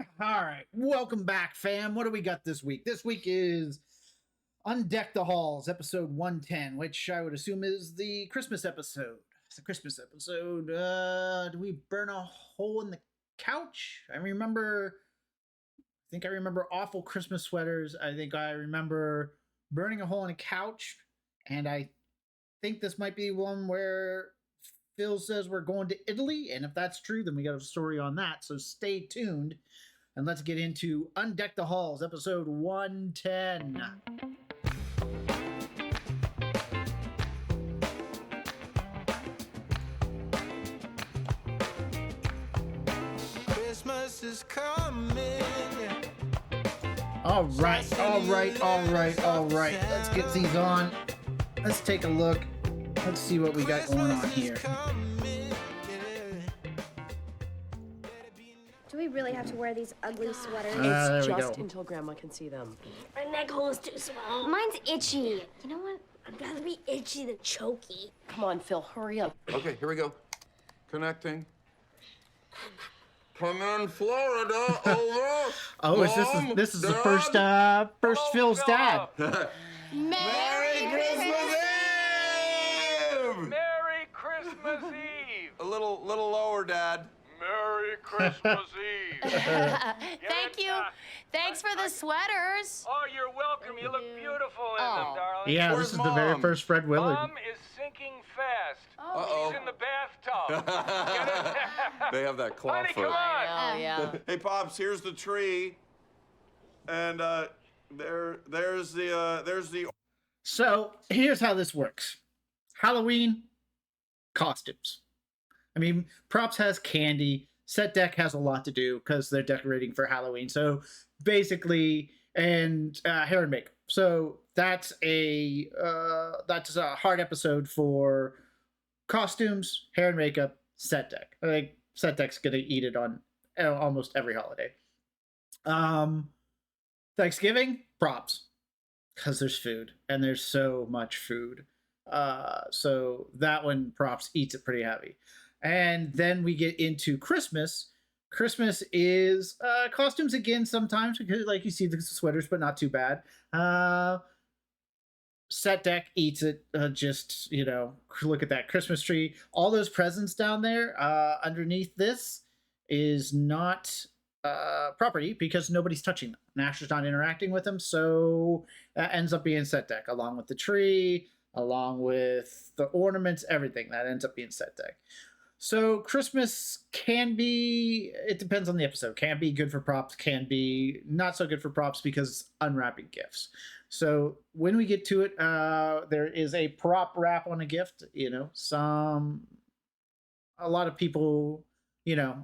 All right, welcome back, fam. What do we got this week? This week is Undeck the Halls, episode 110, which I would assume is the Christmas episode. It's a Christmas episode. Do we burn a hole in the couch? I think I remember awful Christmas sweaters. I think I remember burning a hole in a couch, and I think this might be one where Phil says we're going to Italy, and if that's true, then we got a story on that. So stay tuned, and let's get into Undeck the Halls, episode 110. Christmas is coming. All right. Let's get these on. Let's take a look. Let's see what we got going on here. Do we really have to wear these ugly sweaters? There It's we just go. until Grandma can see them. My neck hole is too small. Mine's itchy. You know what? I'd rather be itchy than choky. Come on, Phil, hurry up. Okay, here we go. Connecting. Come in, Florida, over. Oh, this is the first Phil's dad. Merry Christmas Eve! Merry Christmas Eve! A little lower, Dad. Merry Christmas Eve! Thank you. Thanks for the sweaters. Oh, you're welcome. You look beautiful in them, darling. Yeah, Where's this is the very Mom? first Fred Willard. Mom is sinking fast. Uh-oh. She's in the bathtub. They have that claw Honey, foot. come on. Oh, yeah. Hey, Pops, here's the tree. And there's the So here's how this works. Halloween costumes. I mean, props has candy. Set deck has a lot to do because they're decorating for Halloween. So basically, and hair and makeup. So that's a hard episode for costumes, hair and makeup, set deck. I think set deck's gonna eat it on almost every holiday. Thanksgiving props because there's food and there's so much food. So that one props eats it pretty heavy. And then we get into Christmas. Christmas is costumes again sometimes because like you see the sweaters, but not too bad. Set deck eats it. Just look at that Christmas tree. All those presents down there underneath this is not property because nobody's touching them. Nash is not interacting with them, so that ends up being set deck along with the tree, along with the ornaments, everything that ends up being set deck. So Christmas can be, it depends on the episode, can be good for props, can be not so good for props because unwrapping gifts. So when we get to it, there is a prop wrap on a gift, a lot of people,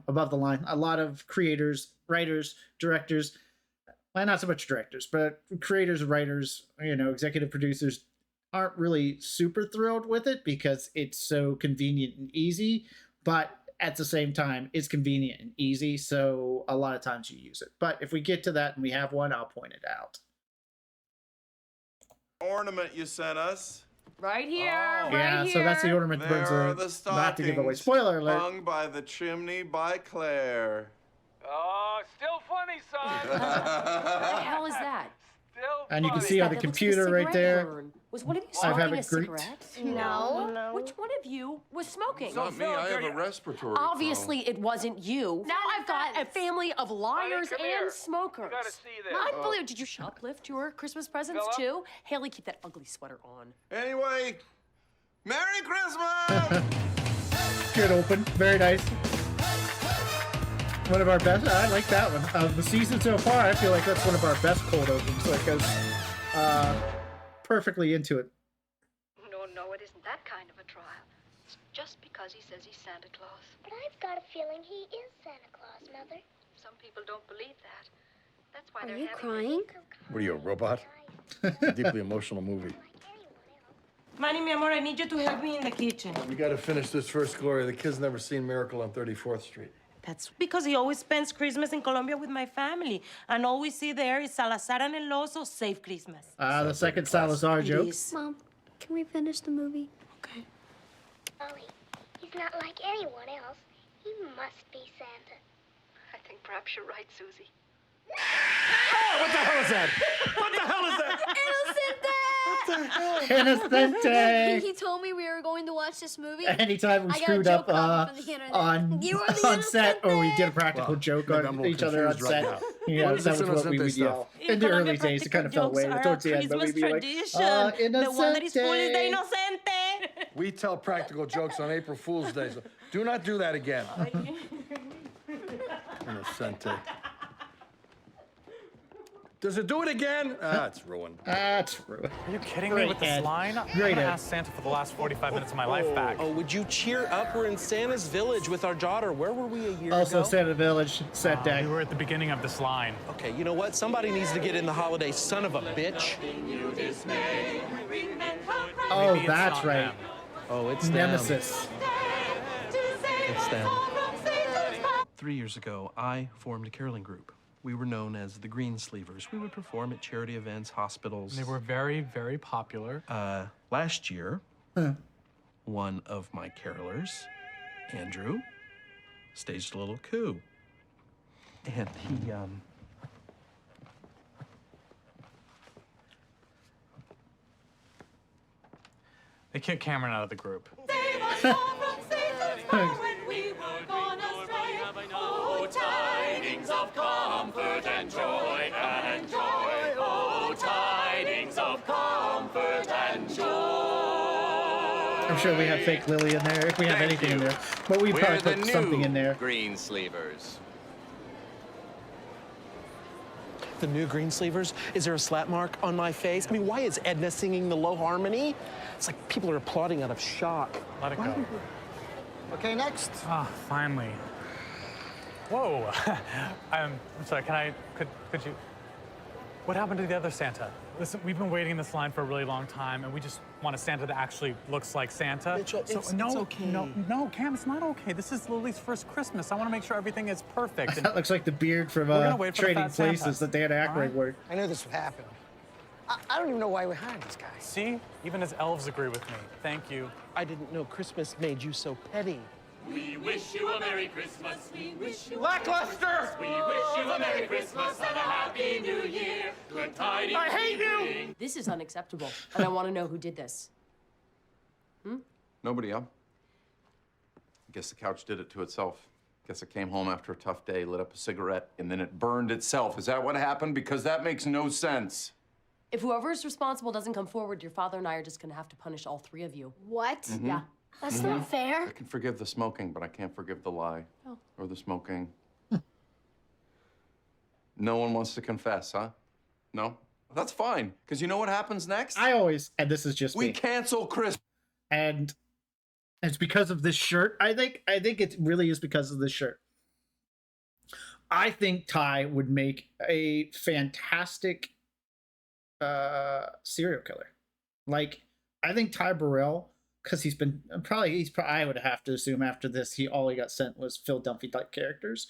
above the line, a lot of creators, writers, directors, well, not so much directors, but creators, writers, executive producers aren't really super thrilled with it because it's so convenient and easy, but at the same time, it's convenient and easy, so a lot of times you use it. But if we get to that and we have one, I'll point it out. ornament you sent us. Right here. Oh. Yeah, so that's the ornament that There are burns the not to give away. stockings Spoiler alert. hung by the chimney by Claire. Oh, still funny, son. What the hell is that? Still And you can funny. see on the That looks like a computer right cigarette there. burn. Was one of you I have smoking it a greeked. cigarette? No. Which one of you was smoking? It's not me, I have a respiratory Obviously, it wasn't you. Now I've got a family of liars come here. and smokers. You gotta see this. Unbelievable. Did you shoplift your Christmas presents Philip? too? Haley, keep that ugly sweater on. Anyway, Merry Christmas! Good open. Very nice. One of our best. I like that one. Of the season so far, I feel like that's one of our best cold opens because perfectly into it. No, it isn't that kind of a trial. It's just because he says he's Santa Claus. But I've got a feeling he is Santa Claus, Mother. Some people don't believe that. That's why Are they're you having crying? What are you, a robot? A deeply emotional movie. Manny, mi amor, I need you to help me in the kitchen. We gotta finish this first, Gloria. The kid's never seen Miracle on 34th Street. That's because he always spends Christmas in Colombia with my family. And all we see there is Salazar and El Oso save Christmas. The second Salazar joke. Please. Mom, can we finish the movie? Okay. Ollie, he's not like anyone else. He must be Santa. I think perhaps you're right, Susie. What the hell is that? What the hell is that? Innocente. He told me we were going to watch this movie. Anytime we I got a screwed joke up copy from the internet. on You are the on set, or we Innocente. did a practical joke maybe I'm a on little each other on confused right set. now. Yeah, What is that this was what we Innocente would stuff? yell. In the early days, it kind of fell away. But towards the end, but we'd be like, tradition. The one that is full is the Innocente. inocente. We tell practical jokes on April Fool's Day, so do not do that again. Innocente. Does it do it again? Ah, it's ruined. That's rude. Are you kidding Great me with this Ed. line? I'm Great gonna Ed. ask Santa for the last 45 minutes of my life back. Oh, would you cheer up? We're in Santa's village with our daughter. Where were we a year Also, ago? Santa Village set deck. We were at the beginning of this line. Okay, you know what? Somebody needs to get in the holiday. Son of a bitch. Oh, Maybe it's that's not right. them. Oh, it's them. Nemesis. It's them. 3 years ago, I formed a caroling group. We were known as the Greensleevers. We would perform at charity events, hospitals. They were very, very popular. Last year, one of my carolers, Andrew, staged a little coup. And he, They kicked Cameron out of the group. I'm sure we have fake Lily in there, if we have anything in there. But we probably put something in there. Greensleevers. the new Greensleevers? Is there a slap mark on my face? I mean, why is Edna singing the low harmony? It's like people are applauding out of shock. Let it go. Okay, next. Ah, finally. Whoa. I'm sorry, could you, what happened to the other Santa? Listen, we've been waiting in this line for a really long time, and we just want a Santa that actually looks like Santa. Mitchell, it's okay. No, Cam, it's not okay. This is Lily's first Christmas. I want to make sure everything is perfect. That looks like the beard from We're gonna wait for the Trading Fat Santa. Places that Dan Aykroyd Alright. wore. I knew this would happen. I don't even know why we hired this guy. See? Even his elves agree with me. Thank you. I didn't know Christmas made you so petty. We wish you a Merry Christmas. We wish you Lackluster! We wish you a Merry Christmas and a Happy New Year. Good tidings. I hate you! This is unacceptable, and I want to know who did this. Nobody, huh? Guess the couch did it to itself. Guess it came home after a tough day, lit up a cigarette, and then it burned itself. Is that what happened? Because that makes no sense. If whoever is responsible doesn't come forward, your father and I are just going to have to punish all three of you. What? Yeah. That's not fair. I can forgive the smoking, but I can't forgive the lie. Oh. Or the smoking. No one wants to confess, huh? No? That's fine, because you know what happens next? I always, and this is just We me, cancel Christmas. and it's because of this shirt. I think it really is because of this shirt. I think Ty would make a fantastic serial killer. Like, I think Ty Burrell, because he's probably I would have to assume after this all he got sent was Phil Dunphy type characters.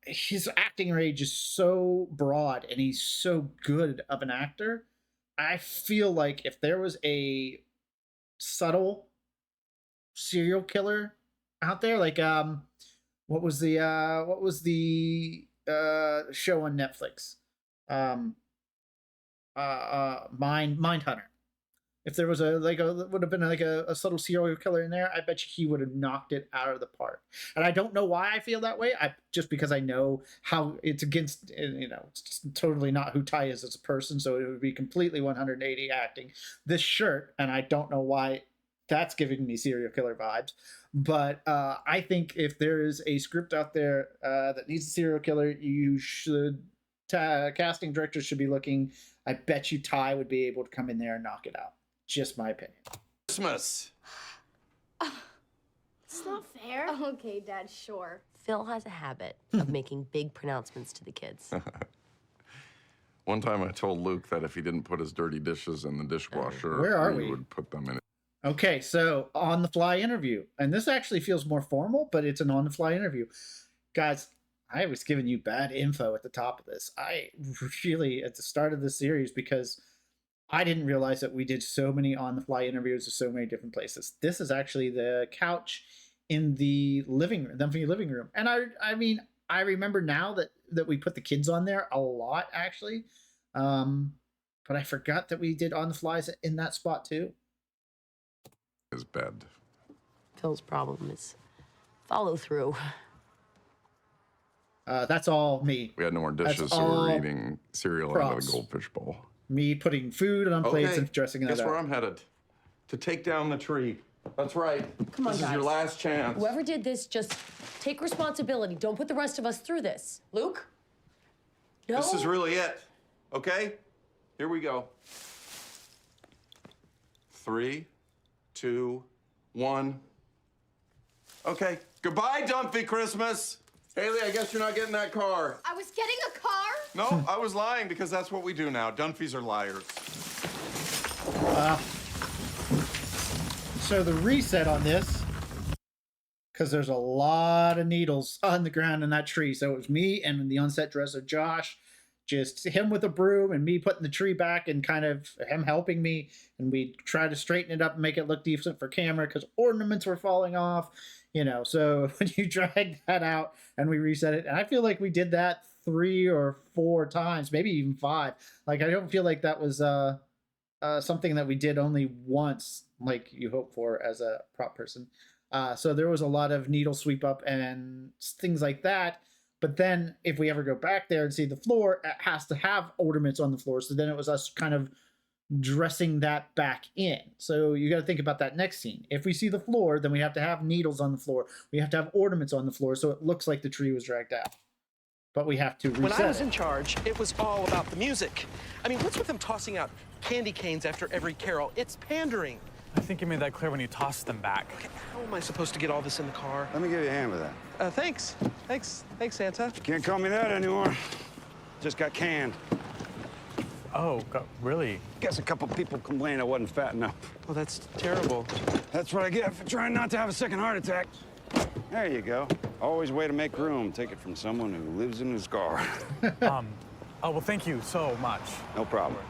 His acting range is so broad and he's so good of an actor. I feel like if there was a subtle serial killer out there, like what was the show on Netflix? Mindhunter. If there was would have been a subtle serial killer in there, I bet you he would have knocked it out of the park. And I don't know why I feel that way. Just because I know how it's against, it's just totally not who Ty is as a person. So it would be completely 180 acting. This shirt, and I don't know why that's giving me serial killer vibes. But I think if there is a script out there that needs a serial killer, you should. Casting directors should be looking. I bet you Ty would be able to come in there and knock it out. Just my opinion. Christmas. It's not fair. Okay, Dad, sure. Phil has a habit of making big pronouncements to the kids. One time I told Luke that if he didn't put his dirty dishes in the dishwasher, Where are we? would put them in it. Okay, so on the fly interview. And this actually feels more formal, but it's an on the fly interview. Guys, I was giving you bad info at the top of this. I really, at the start of the series, because I didn't realize that we did so many on-the-fly interviews at so many different places. This is actually the couch in the living room, the living room. And I mean, I remember now that we put the kids on there a lot, actually. But I forgot that we did on the flies in that spot too. His bed. Phil's problem is follow through. That's all me. We had no more dishes, so we were eating cereal out of a goldfish bowl. Me putting food on plates and dressing it up. Guess where I'm headed? To take down the tree. That's right. Come on, this guys. is your last chance. Whoever did this, just take responsibility. Don't put the rest of us through this. Luke? No? This is really it. Okay? Here we go. 3, 2, 1. Okay. Goodbye, Dumpy Christmas. Haley, I guess you're not getting that car. I was getting a car? No, I was lying because that's what we do now. Dunphys are liars. So the reset on this, because there's a lot of needles on the ground in that tree. So it was me and the on-set dresser, Josh, just him with a broom and me putting the tree back and kind of him helping me. And we tried to straighten it up and make it look decent for camera because ornaments were falling off, you know. So when you drag that out and we reset it, and I feel like we did that 3 or 4 times, maybe even 5. Like, I don't feel like that was something that we did only once, like you hope for as a prop person. So there was a lot of needle sweep up and things like that. But then if we ever go back there and see the floor, it has to have ornaments on the floor. So then it was us kind of dressing that back in. So you got to think about that next scene. If we see the floor, then we have to have needles on the floor. We have to have ornaments on the floor so it looks like the tree was dragged out. But we have to reset When I was it. in charge, it was all about the music. I mean, what's with them tossing out candy canes after every carol? It's pandering. I think you made that clear when you tossed them back. Okay, how am I supposed to get all this in the car? Let me give you a hand with that. Thanks. Thanks, Santa. Can't call me that anymore. Just got canned. Oh, really? Guess a couple people complained I wasn't fat enough. Well, that's terrible. That's what I get for trying not to have a second heart attack. There you go. Always a way to make room. Take it from someone who lives in his car. Oh, well, thank you so much. No problem.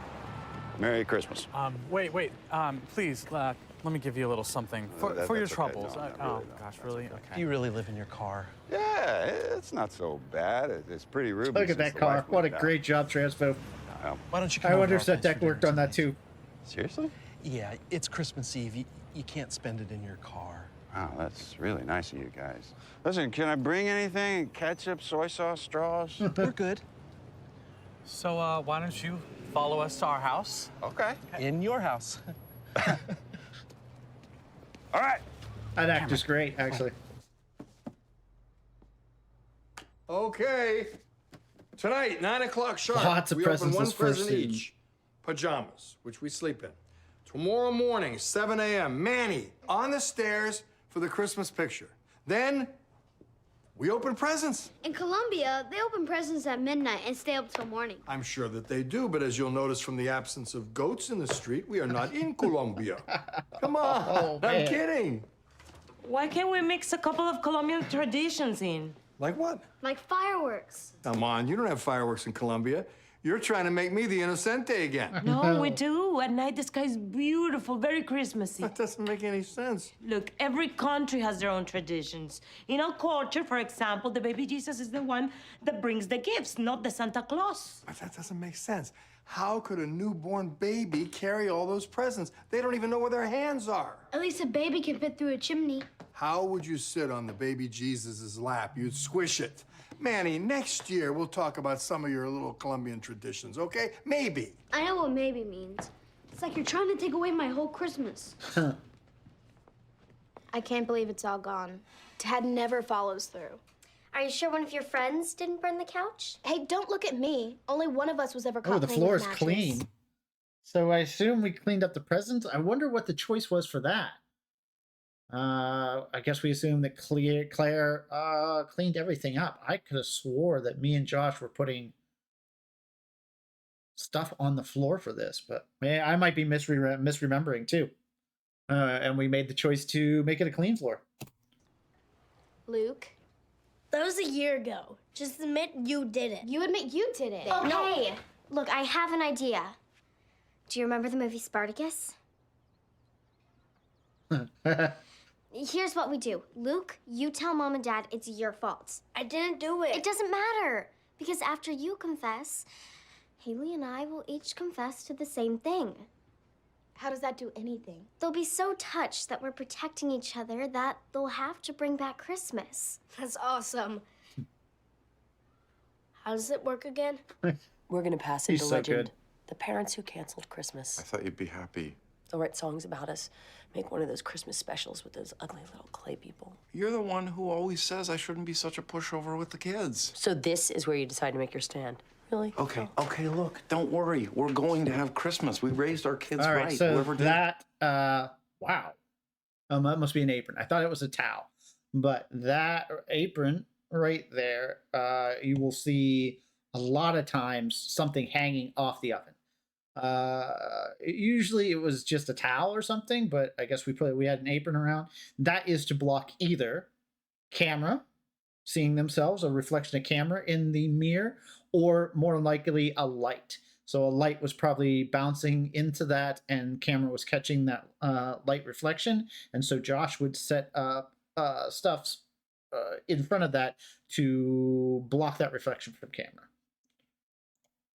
Merry Christmas. Wait, please, let me give you a little something for your troubles. No, oh, gosh, really? Okay. Do you really live in your car? Yeah, it's not so bad. It's pretty ruby. Look at that car. What a great job, Transpo. Why don't you come I over wonder to if our that place deck for worked dinner on that too. Seriously? Yeah, it's Christmas Eve. You can't spend it in your car. Wow, that's really nice of you guys. Listen, can I bring anything? Ketchup, soy sauce, straws? We're good. So, why don't you follow us to our house? Okay. In your house. All right. That actor's great, actually. Okay. Tonight, 9 o'clock sharp. Lots of we open presents one this first present scene. each. Pajamas, which we sleep in. Tomorrow morning, 7 a.m., Manny on the stairs for the Christmas picture. Then we open presents. In Colombia, they open presents at midnight and stay up till morning. I'm sure that they do, but as you'll notice from the absence of goats in the street, we are not in Colombia. Come on, Oh, man. I'm kidding. Why can't we mix a couple of Colombian traditions in? Like what? Like fireworks. Come on, you don't have fireworks in Colombia. You're trying to make me the Inocente again. No, we do. At night, the sky is beautiful, very Christmassy. That doesn't make any sense. Look, every country has their own traditions. In our culture, for example, the baby Jesus is the one that brings the gifts, not the Santa Claus. But that doesn't make sense. How could a newborn baby carry all those presents? They don't even know where their hands are. At least a baby can fit through a chimney. How would you sit on the baby Jesus' lap? You'd squish it. Manny, next year we'll talk about some of your little Colombian traditions, okay? Maybe. I know what maybe means. It's like you're trying to take away my whole Christmas. I can't believe it's all gone. Dad never follows through. Are you sure one of your friends didn't burn the couch? Hey, don't look at me. Only one of us was ever caught Oh, the playing floor with is matches. clean. So I assume we cleaned up the presents. I wonder what the choice was for that. I guess we assumed that Claire cleaned everything up. I could have swore that me and Josh were putting stuff on the floor for this, but I might be misremembering too. And we made the choice to make it a clean floor. Luke? That was a year ago. Just admit you did it. You admit you did it. Okay. No. Look, I have an idea. Do you remember the movie Spartacus? Here's what we do. Luke, you tell Mom and Dad it's your fault. I didn't do it. It doesn't matter, because after you confess, Haley and I will each confess to the same thing. How does that do anything? They'll be so touched that we're protecting each other that they'll have to bring back Christmas. That's awesome. How does it work again? We're gonna pass it He's to so legend. good. The parents who canceled Christmas. I thought you'd be happy. They'll write songs about us. Make one of those Christmas specials with those ugly little clay people. You're the one who always says I shouldn't be such a pushover with the kids. So this is where you decide to make your stand. Really? Okay, look, don't worry. We're going to have Christmas. We raised our kids All right, right. so Whoever did. that wow, that must be an apron. I thought it was a towel, but that apron right there, you will see a lot of times something hanging off the oven. Usually it was just a towel or something, but I guess we had an apron around. That is to block either camera seeing themselves, a reflection of camera in the mirror, or more likely a light. So a light was probably bouncing into that and camera was catching that light reflection. And so Josh would set up stuff in front of that to block that reflection from camera.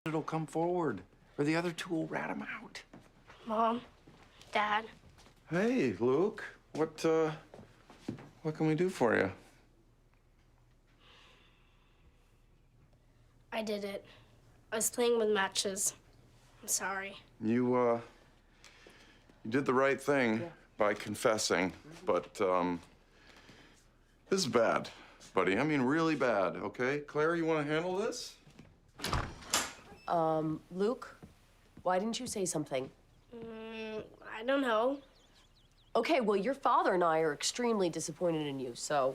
It'll come forward, or the other two will rat him out. Mom, Dad. Hey, Luke. What can we do for you? I did it. I was playing with matches. I'm sorry. You did the right thing by confessing, but this is bad, buddy. I mean, really bad, okay? Claire, you want to handle this? Luke, why didn't you say something? I don't know. Okay, well, your father and I are extremely disappointed in you, so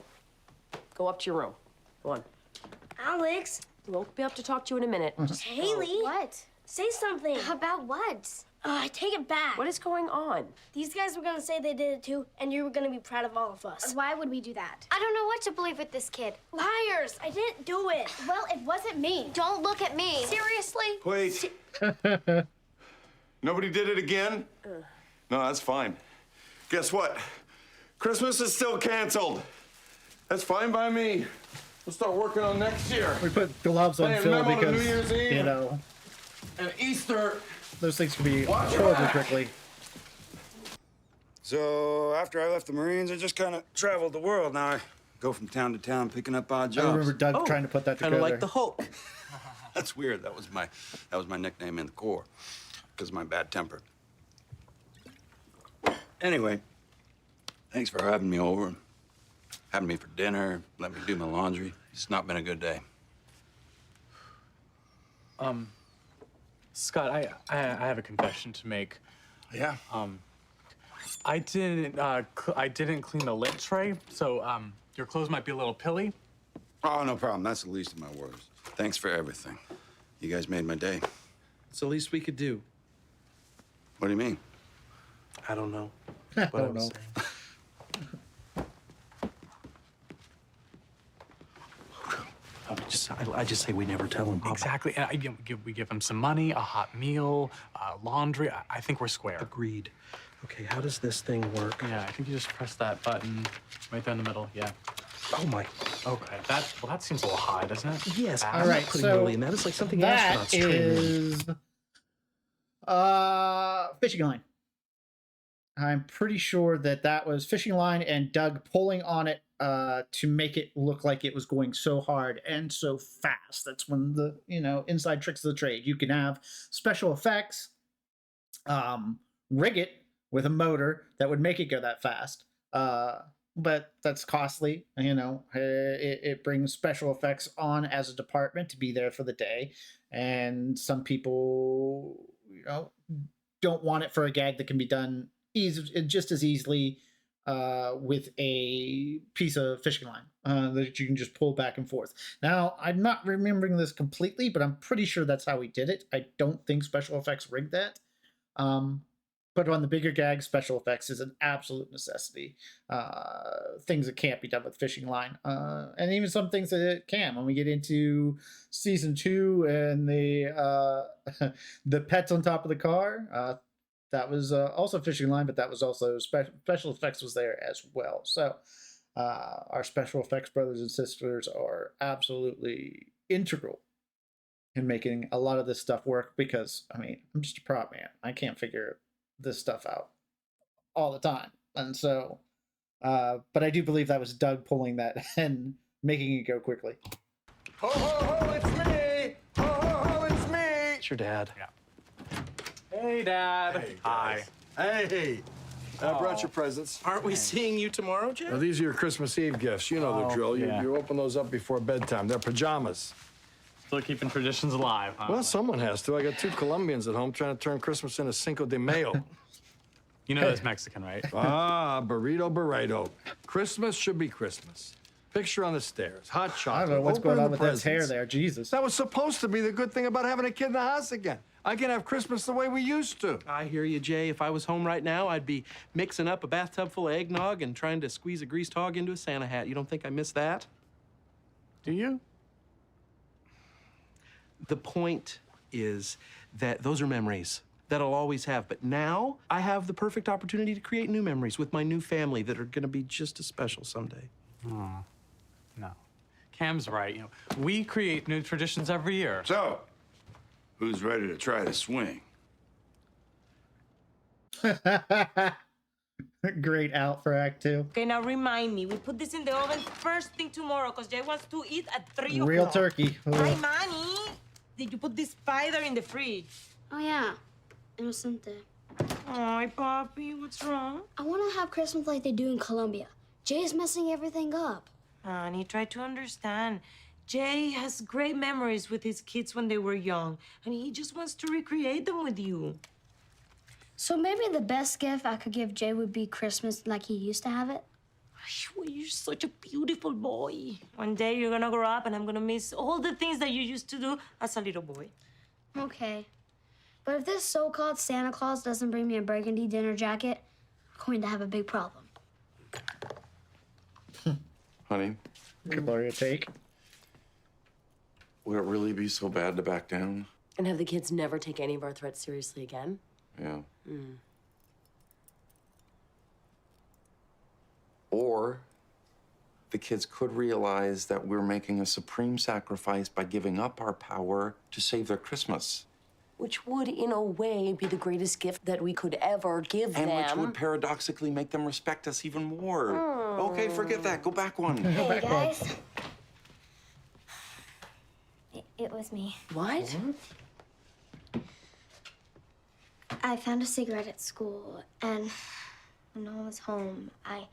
go up to your room. Go on. Alex. We'll be up to talk to you in a minute. Haley. What? Say something. About what? I take it back. What is going on? These guys were gonna say they did it too, and you were gonna be proud of all of us. Why would we do that? I don't know what to believe with this kid. Liars! I didn't do it. Well, it wasn't me. Don't look at me. Seriously? Wait. Nobody did it again? No, that's fine. Guess what? Christmas is still canceled. That's fine by me. We'll start working on next year. We put gloves on Playing Phil Memo to New because, Year's Eve. you know, And Easter. those things can be Watch your horribly back. prickly. So after I left the Marines, I just kind of traveled the world. Now I go from town to town picking up odd I jobs. remember Doug trying to put that Kind together. of like the Hulk. That's weird. That was my nickname in the Corps because of my bad temper. Anyway, thanks for having me over, having me for dinner, let me do my laundry. It's not been a good day. Scott, I have a confession to make. Yeah. I didn't clean the lint tray, so your clothes might be a little pilly. Oh, no problem. That's the least of my worries. Thanks for everything. You guys made my day. It's the least we could do. What do you mean? I don't know. I What don't know. I just say we never tell him. Exactly, and we give him some money, a hot meal, laundry. I think we're square. Agreed. Okay, how does this thing work? Yeah, I think you just press that button right there in the middle. Yeah. Oh my. Okay, that seems a little high, doesn't it? Yes. Fast. I'm All not right, putting so really in that. It's like something that astronauts train in. is fishing line. I'm pretty sure that was fishing line and Doug pulling on it to make it look like it was going so hard and so fast. That's one of the inside tricks of the trade. You can have special effects, rig it with a motor that would make it go that fast. But that's costly. It brings special effects on as a department to be there for the day, and some people don't want it for a gag that can be done just as easily with a piece of fishing line that you can just pull back and forth. Now, I'm not remembering this completely, but I'm pretty sure that's how we did it. I don't think special effects rigged that. But on the bigger gags, special effects is an absolute necessity. Things that can't be done with fishing line. And even some things that it can. When we get into season 2 and the the pets on top of the car, that was also fishing line, but that was also special effects was there as well. So our special effects brothers and sisters are absolutely integral in making a lot of this stuff work because, I mean, I'm just a prop man. I can't figure this stuff out all the time. And so, but I do believe that was Doug pulling that and making it go quickly. Ho, ho, ho, it's me! Ho, ho, ho, it's me! It's your dad. Yeah. Hey, Dad. Hey, Hi. Hey! I brought your presents. Aren't we seeing you tomorrow, Jeff? Now, these are your Christmas Eve gifts. You know the drill. yeah. You open those up before bedtime. They're pajamas. Still keeping traditions alive, huh? Well, someone has to. I got 2 Colombians at home trying to turn Christmas into Cinco de Mayo. You know that's Mexican, right? Burrito. Christmas should be Christmas. Picture on the stairs, hot chocolate. I don't know what's going opening on the with his hair presents. there. Jesus. That was supposed to be the good thing about having a kid in the house again. I can have Christmas the way we used to. I hear you, Jay. If I was home right now, I'd be mixing up a bathtub full of eggnog and trying to squeeze a greased hog into a Santa hat. You don't think I miss that? Do you? The point is that those are memories that I'll always have. But now I have the perfect opportunity to create new memories with my new family that are going to be just as special someday. Oh, no. Cam's right. You know, we create new traditions every year. So, who's ready to try the swing? Great out for Act 2. Okay, now remind me. We put this in the oven first thing tomorrow because Jay wants to eat at 3 o'clock. Real turkey. Hi, Manny. Did you put this spider in the fridge? Oh, yeah. Innocente. Hi, Poppy. What's wrong? I want to have Christmas like they do in Colombia. Jay is messing everything up. Honey, try to understand. Jay has great memories with his kids when they were young, and he just wants to recreate them with you. So maybe the best gift I could give Jay would be Christmas like he used to have it? Well, you're such a beautiful boy. One day you're gonna grow up, and I'm gonna miss all the things that you used to do as a little boy. Okay. But if this so-called Santa Claus doesn't bring me a burgundy dinner jacket, I'm going to have a big problem. Honey, Could borrow your take. would it really be so bad to back down? And have the kids never take any of our threats seriously again? Yeah. Or the kids could realize that we're making a supreme sacrifice by giving up our power to save their Christmas. Which would, in a way, be the greatest gift that we could ever give them. And which would paradoxically make them respect us even more. Okay, forget that. Go back one. Hey, guys. It was me. What? I found a cigarette at school, and when no one was home, I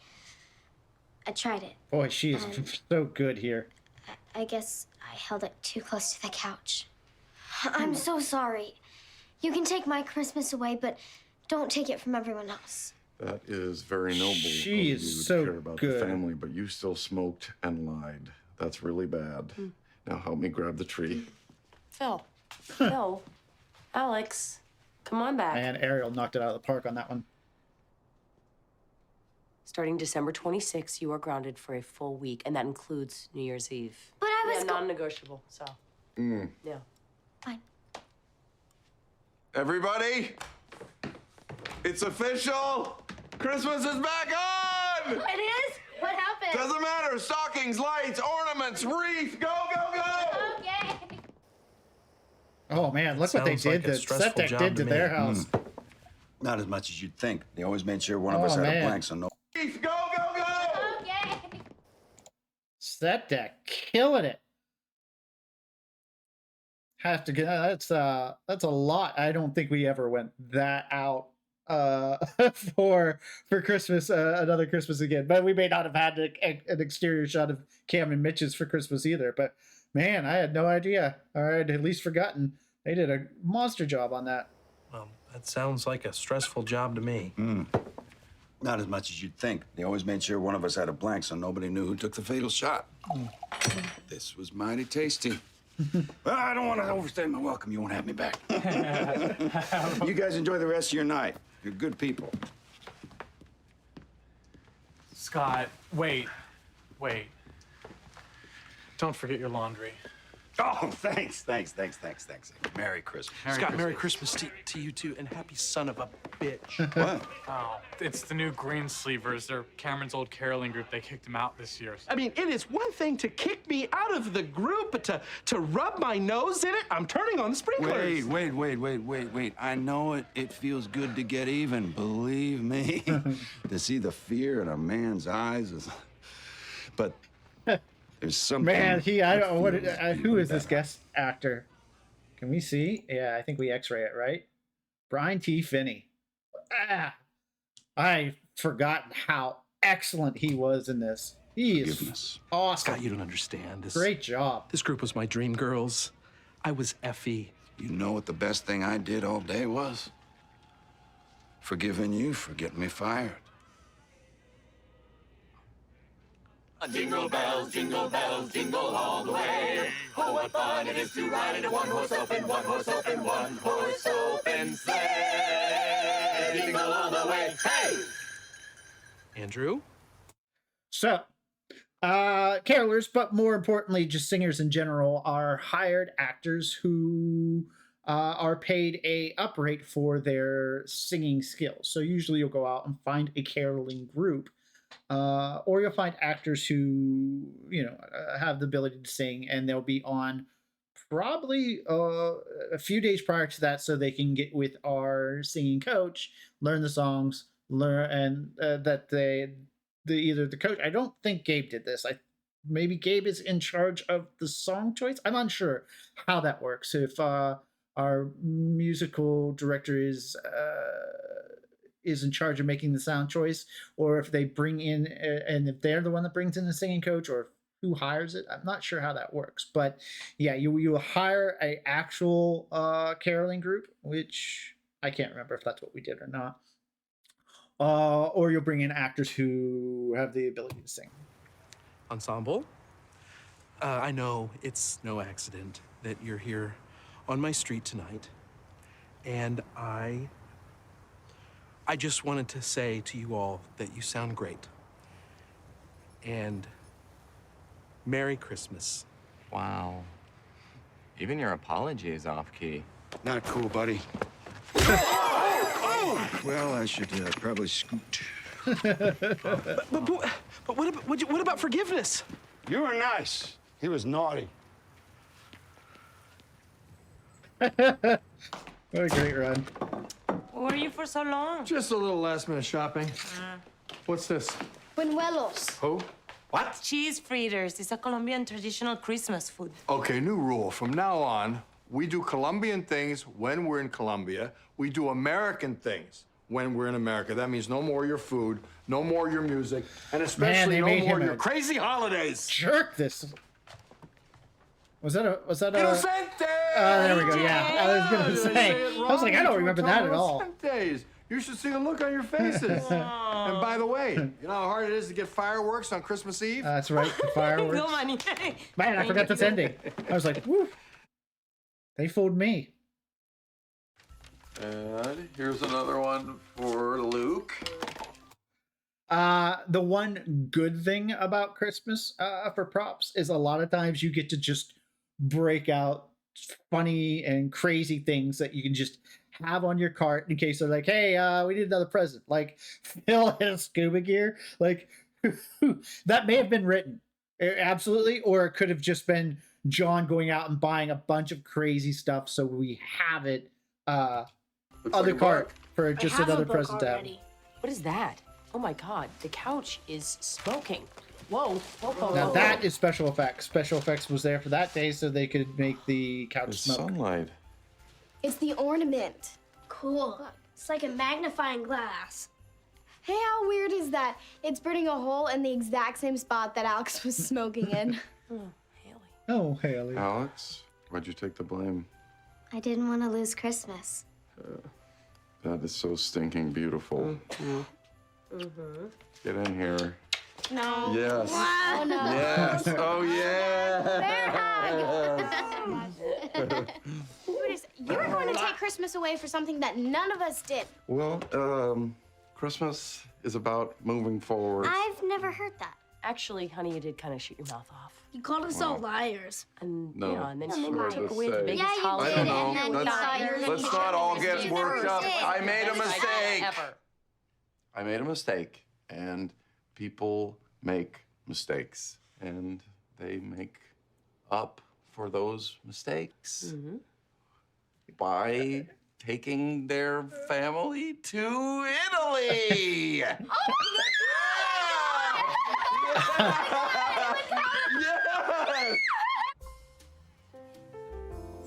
tried it. Boy, she is so good here. I guess I held it too close to the couch. I'm so sorry. You can take my Christmas away, but don't take it from everyone else. That is very noble. She of is you to so care about good. the family, but you still smoked and lied. That's really bad. Now help me grab the tree. Phil. Phil. Alex. Come on back. Man, Ariel knocked it out of the park on that one. Starting December 26th, you are grounded for a full week, and that includes New Year's Eve. But I was non-negotiable, so. Yeah. Fine. Everybody, it's official. Christmas is back on. It is? What happened? Doesn't matter. Stockings, lights, ornaments, wreath. Go, go, go. Okay. Oh man, look what they Sounds did. like a The stressful septic job did to to their me. house. Not as much as you'd think. They always made sure one of Oh, us had man. a blank, so no. Wreath. Go, go, go. Okay. Septic killing it. Have to get that's a lot. I don't think we ever went that out for Christmas, another Christmas again. But we may not have had an exterior shot of Cam and Mitch's for Christmas either. But man, I had no idea. Or I'd at least forgotten. They did a monster job on that. Well, that sounds like a stressful job to me. Not as much as you'd think. They always made sure one of us had a blank, so nobody knew who took the fatal shot. This was mighty tasty. Well, I don't want to overstay my welcome. You won't have me back. You guys enjoy the rest of your night. You're good people. Scott, wait. Don't forget your laundry. Oh, thanks. Merry Christmas. Scott, Merry Christmas to you too, and happy son of a bitch. What? Oh, it's the new Green Sleevers. They're Cameron's old caroling group. They kicked him out this year. I mean, it is one thing to kick me out of the group, but to rub my nose in it, I'm turning on the sprinklers. Wait. I know it. It feels good to get even, believe me. To see the fear in a man's eyes is... But there's something... Man, I don't know who is this guest actor? Can we see? Yeah, I think we x-ray it, right? Brian T. Finney. I've forgotten how excellent he was in this. He is awesome. Scott, you don't understand. Great job. This group was my dream girls. I was Effie. You know what the best thing I did all day was? Forgiving you for getting me fired. Jingle bells, jingle all the way. Oh, what fun it is to ride in a one-horse open sleigh. Jingle all the way, hey! Andrew? So, carolers, but more importantly, just singers in general, are hired actors who are paid a up rate for their singing skills. So usually you'll go out and find a caroling group, or you'll find actors who, have the ability to sing, and they'll be on probably a few days prior to that so they can get with our singing coach, learn the songs, that either the coach, I don't think Gabe did this. Maybe Gabe is in charge of the song choice. I'm unsure how that works. If our musical director is in charge of making the sound choice, or if they bring in, and if they're the one that brings in the singing coach, or who hires it. I'm not sure how that works, but yeah, you hire a actual caroling group, which I can't remember if that's what we did or not. Or you'll bring in actors who have the ability to sing. Ensemble? I know it's no accident that you're here on my street tonight, and I just wanted to say to you all that you sound great. And Merry Christmas. Wow. Even your apology is off-key. Not cool, buddy. Well, I should probably scoot. But what about forgiveness? You were nice. He was naughty. What a great run. Where were you for so long? Just a little last-minute shopping. What's this? Buñuelos. Who? What? Cheese fritters. It's a Colombian traditional Christmas food. Okay, new rule. From now on, we do Colombian things when we're in Colombia. We do American things when we're in America. That means no more your food, no more your music, and especially no more your crazy holidays. Jerk this. Was that a Inocente! there we go. Yeah, I was gonna say. I was like, I don't remember that at all. Inocentes. You should see the look on your faces. And by the way, you know how hard it is to get fireworks on Christmas Eve? That's right, the fireworks. No money. Man, I forgot this ending. I was like, woo. They fooled me. And here's another one for Luke. The one good thing about Christmas for props is a lot of times you get to just break out funny and crazy things that you can just have on your cart in case they're like, hey, we need another present. Like Phil has scuba gear. Like that may have been written. Absolutely. Or it could have just been John going out and buying a bunch of crazy stuff so we have it on the cart for just another present to have. What is that? Oh my God, the couch is smoking. Whoa. Now that is special effects. Special effects was there for that day so they could make the couch smoke. Sunlight. It's the ornament. Cool. It's like a magnifying glass. Hey, how weird is that? It's burning a hole in the exact same spot that Alex was smoking in. Oh, Haley. Alex, why'd you take the blame? I didn't want to lose Christmas. That is so stinking beautiful. Get in here. No. Yes. Oh, no. Yes. Oh, yeah. You were going to take Christmas away for something that none of us did. Well, Christmas is about moving forward. I've never heard that. Actually, honey, you did kind of shoot your mouth off. He called us all liars. And, No, yeah, and then sure, Sture took let's away the say- biggest I holiday. don't know. of the year. Let's not all get worked up. I made a mistake. Ever. I made a mistake, and people make mistakes, and they make up for those mistakes by taking their family to Italy. Yes!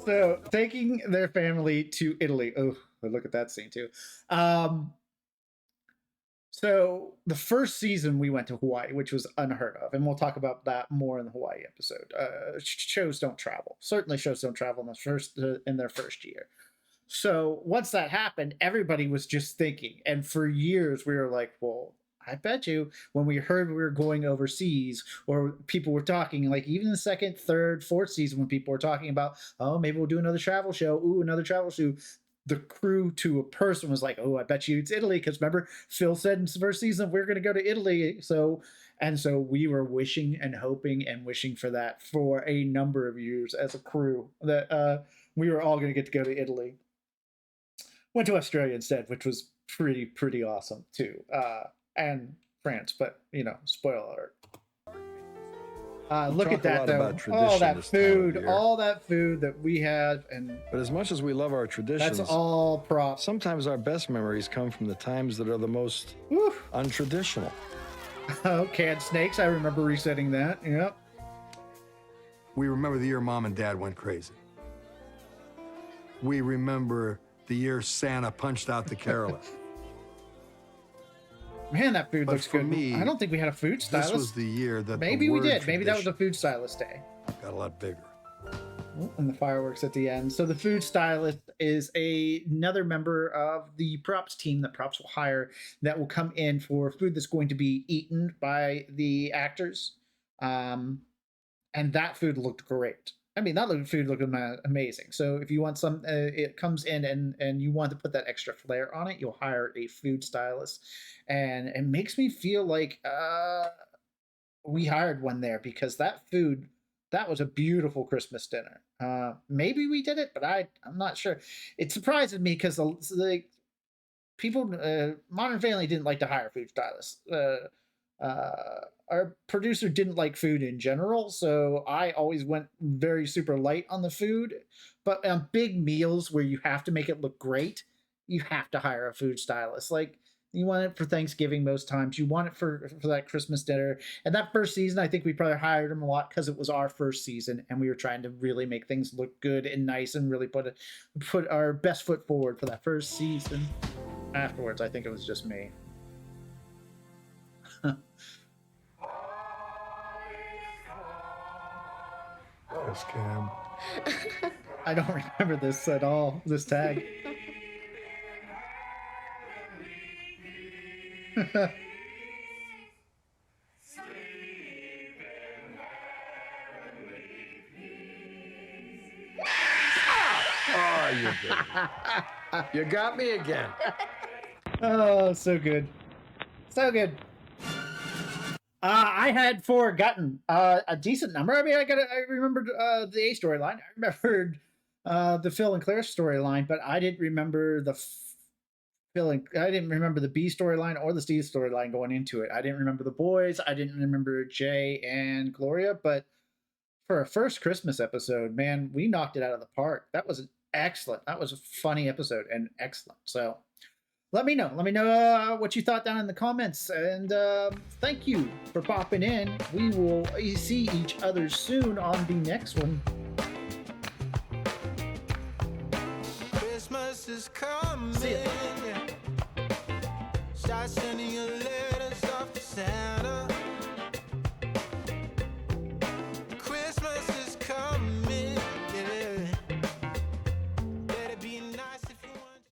So taking their family to Italy. Oh, look at that scene too. So the first season we went to Hawaii, which was unheard of, and we'll talk about that more in the Hawaii episode. Shows don't travel. Certainly, shows don't travel in their first year. So once that happened, everybody was just thinking, and for years we were like, well, I bet you when we heard we were going overseas, or people were talking, like even the second, third, fourth season, when people were talking about, oh, maybe we'll do another travel show. Ooh, another travel show. The crew to a person was like, oh, I bet you it's Italy. Because remember, Phil said in the first season, we're going to go to Italy. So we were wishing and hoping and wishing for that for a number of years as a crew, that we were all going to get to go to Italy. Went to Australia instead, which was pretty awesome too. And France, but spoiler alert. Look at that though. All that food, all that food that we had, But as much as we love our traditions, that's all props. Sometimes our best memories come from the times that are the most untraditional. Oh, canned snakes. I remember resetting that. Yep. We remember the year Mom and Dad went crazy. We remember the year Santa punched out the caroler. Man, that food But looks for good. me, I don't think we had a food stylist. This was the year that maybe the we word did. Maybe that was a tradition food stylist day. got a lot bigger. And the fireworks at the end. So the food stylist is another member of the props team that props will hire that will come in for food that's going to be eaten by the actors. And that food looked great. I mean, that food looked amazing. So if you want some, it comes in and you want to put that extra flair on it, you'll hire a food stylist. And it makes me feel like we hired one there, because that food, that was a beautiful Christmas dinner. Maybe we did it, but I'm not sure. It surprises me because the people, Modern Family didn't like to hire food stylists. Our producer didn't like food in general, so I always went very super light on the food. But on big meals where you have to make it look great, you have to hire a food stylist. Like, you want it for Thanksgiving most times. You want it for that Christmas dinner. And that first season, I think we probably hired him a lot because it was our first season, and we were trying to really make things look good and nice and really put our best foot forward for that first season. Afterwards, I think it was just me. Yes, Cam. I don't remember this at all, this tag. Oh, you did. You got me again. Oh, so good. So good. I had forgotten a decent number. I mean, I remembered the A storyline. I remembered the Phil and Claire storyline, but I didn't remember I didn't remember the B storyline or the Steve storyline going into it. I didn't remember the boys. I didn't remember Jay and Gloria, but for a first Christmas episode, man, we knocked it out of the park. That was excellent. That was a funny episode and excellent. So let me know. Let me know what you thought down in the comments. And thank you for popping in. We will see each other soon on the next one. Christmas is coming. See ya. Start sending your letters.